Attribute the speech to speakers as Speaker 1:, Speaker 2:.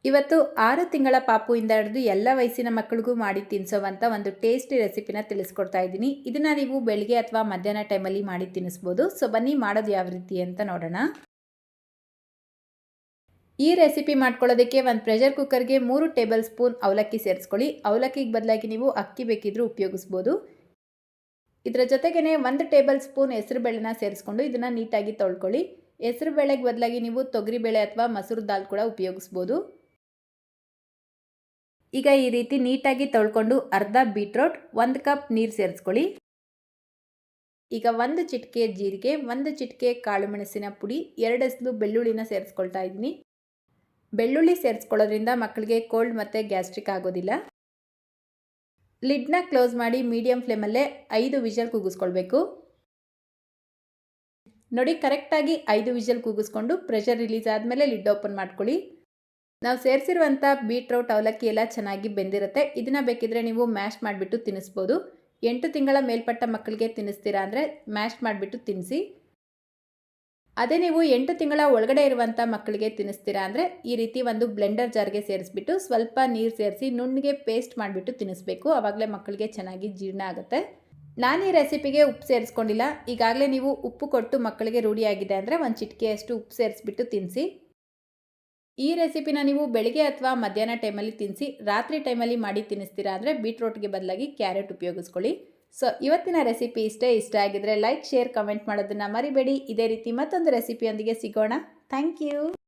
Speaker 1: ಇವತ್ತು 6 ತಿಂಗಳ ಪಾಪುಯಿಂದ ಹಿಡಿದು ಎಲ್ಲ ವಯಸ್ಸಿನ ಮಕ್ಕಳಿಗೂ ಮಾಡಿ ತಿನ್ನಿಸೋವಂಥ ಒಂದು ಟೇಸ್ಟಿ ರೆಸಿಪಿನ ತಿಳಿಸ್ಕೊಡ್ತಾ ಇದ್ದೀನಿ. ಇದನ್ನು ನೀವು ಬೆಳಿಗ್ಗೆ ಅಥವಾ ಮಧ್ಯಾಹ್ನ ಟೈಮಲ್ಲಿ ಮಾಡಿ ತಿನ್ನಿಸ್ಬೋದು. ಸೊ ಬನ್ನಿ ಮಾಡೋದು ಯಾವ ರೀತಿ ಅಂತ ನೋಡೋಣ. ಈ ರೆಸಿಪಿ ಮಾಡ್ಕೊಳ್ಳೋದಕ್ಕೆ ಒಂದು ಪ್ರೆಷರ್ ಕುಕ್ಕರ್ಗೆ 3 ಟೇಬಲ್ ಸ್ಪೂನ್ ಅವಲಕ್ಕಿ ಸೇರಿಸ್ಕೊಳ್ಳಿ. ಅವಲಕ್ಕಿಗೆ ಬದಲಾಗಿ ನೀವು ಅಕ್ಕಿ ಬೇಕಿದ್ರೂ ಉಪಯೋಗಿಸ್ಬೋದು. ಇದರ ಜೊತೆಗೇ 1 ಟೇಬಲ್ ಸ್ಪೂನ್ ಹೆಸರುಬೇಳೆನ ಸೇರಿಸ್ಕೊಂಡು ಇದನ್ನು ನೀಟಾಗಿ ತೊಳ್ಕೊಳ್ಳಿ. ಹೆಸರುಬೇಳೆಗೆ ಬದಲಾಗಿ ನೀವು ತೊಗರಿಬೇಳೆ ಅಥವಾ ಮಸೂರು ದಾಲ್ ಕೂಡ ಉಪಯೋಗಿಸ್ಬೋದು. ಈಗ ಈ ರೀತಿ ನೀಟಾಗಿ ತೊಳ್ಕೊಂಡು ಅರ್ಧ ಬೀಟ್ರೋಟ್, 1 ಕಪ್ ನೀರು ಸೇರಿಸ್ಕೊಳ್ಳಿ. ಈಗ 1 ಚಿಟಿಕೆ ಜೀರಿಗೆ, 1 ಚಿಟಿಕೆ ಕಾಳು ಮೆಣಸಿನ ಪುಡಿ, 2 ಎಸಳು ಬೆಳ್ಳುಳ್ಳಿನ ಸೇರಿಸ್ಕೊಳ್ತಾ ಇದ್ದೀನಿ. ಬೆಳ್ಳುಳ್ಳಿ ಸೇರಿಸ್ಕೊಳ್ಳೋದ್ರಿಂದ ಮಕ್ಕಳಿಗೆ ಕೋಲ್ಡ್ ಮತ್ತು ಗ್ಯಾಸ್ಟ್ರಿಕ್ ಆಗೋದಿಲ್ಲ. ಲಿಡ್ನ ಕ್ಲೋಸ್ ಮಾಡಿ ಮೀಡಿಯಂ ಫ್ಲೇಮಲ್ಲೇ 5 ವಿಷಲ್ ಕೂಗಿಸ್ಕೊಳ್ಬೇಕು. ನೋಡಿ, ಕರೆಕ್ಟಾಗಿ 5 ವಿಷಲ್ ಕೂಗಿಸ್ಕೊಂಡು ಪ್ರೆಷರ್ ರಿಲೀಸ್ ಆದಮೇಲೆ ಲಿಡ್ ಓಪನ್ ಮಾಡ್ಕೊಳ್ಳಿ. ನಾವು ಸೇರಿಸಿರುವಂಥ ಬೀಟ್ರೋಟ್ ಅವಲಕ್ಕಿ ಎಲ್ಲ ಚೆನ್ನಾಗಿ ಬೆಂದಿರುತ್ತೆ. ಇದನ್ನು ಬೇಕಿದ್ರೆ ನೀವು ಮ್ಯಾಶ್ ಮಾಡಿಬಿಟ್ಟು ತಿನ್ನಿಸ್ಬೋದು. 8 ತಿಂಗಳ ಮೇಲ್ಪಟ್ಟ ಮಕ್ಕಳಿಗೆ ತಿನ್ನಿಸ್ತೀರಾ ಅಂದರೆ ಮ್ಯಾಶ್ ಮಾಡಿಬಿಟ್ಟು ತಿನ್ನಿಸಿ. ಅದೇ ನೀವು 8 ತಿಂಗಳ ಒಳಗಡೆ ಇರುವಂಥ ಮಕ್ಕಳಿಗೆ ತಿನ್ನಿಸ್ತೀರಾ ಅಂದರೆ ಈ ರೀತಿ ಒಂದು ಬ್ಲೆಂಡರ್ ಜಾರ್ಗೆ ಸೇರಿಸ್ಬಿಟ್ಟು ಸ್ವಲ್ಪ ನೀರು ಸೇರಿಸಿ ನುಣ್ಣಗೆ ಪೇಸ್ಟ್ ಮಾಡಿಬಿಟ್ಟು ತಿನ್ನಿಸ್ಬೇಕು. ಆವಾಗಲೇ ಮಕ್ಕಳಿಗೆ ಚೆನ್ನಾಗಿ ಜೀರ್ಣ ಆಗುತ್ತೆ. ನಾನು ಈ ರೆಸಿಪಿಗೆ ಉಪ್ಪು ಸೇರಿಸ್ಕೊಂಡಿಲ್ಲ. ಈಗಾಗಲೇ ನೀವು ಉಪ್ಪು ಕೊಟ್ಟು ಮಕ್ಕಳಿಗೆ ರೂಢಿಯಾಗಿದೆ ಅಂದರೆ 1 ಚಿಟಿಕೆಯಷ್ಟು ಉಪ್ಪು ಸೇರಿಸ್ಬಿಟ್ಟು ತಿನ್ನಿಸಿ. ಈ ರೆಸಿಪಿನ ನೀವು ಬೆಳಿಗ್ಗೆ ಅಥವಾ ಮಧ್ಯಾಹ್ನ ಟೈಮಲ್ಲಿ ತಿನ್ನಿಸಿ. ರಾತ್ರಿ ಟೈಮಲ್ಲಿ ಮಾಡಿ ತಿನ್ನಿಸ್ತೀರಾ ಅಂದರೆ ಬೀಟ್ರೋಟ್ಗೆ ಬದಲಾಗಿ ಕ್ಯಾರೆಟ್ ಉಪಯೋಗಿಸ್ಕೊಳ್ಳಿ. ಸೊ ಇವತ್ತಿನ ರೆಸಿಪಿ ಇಷ್ಟ ಆಗಿದ್ರೆ ಲೈಕ್, ಶೇರ್, ಕಮೆಂಟ್ ಮಾಡೋದನ್ನು ಮರಿಬೇಡಿ. ಇದೇ ರೀತಿ ಮತ್ತೊಂದು ರೆಸಿಪಿಯೊಂದಿಗೆ ಸಿಗೋಣ. Thank you.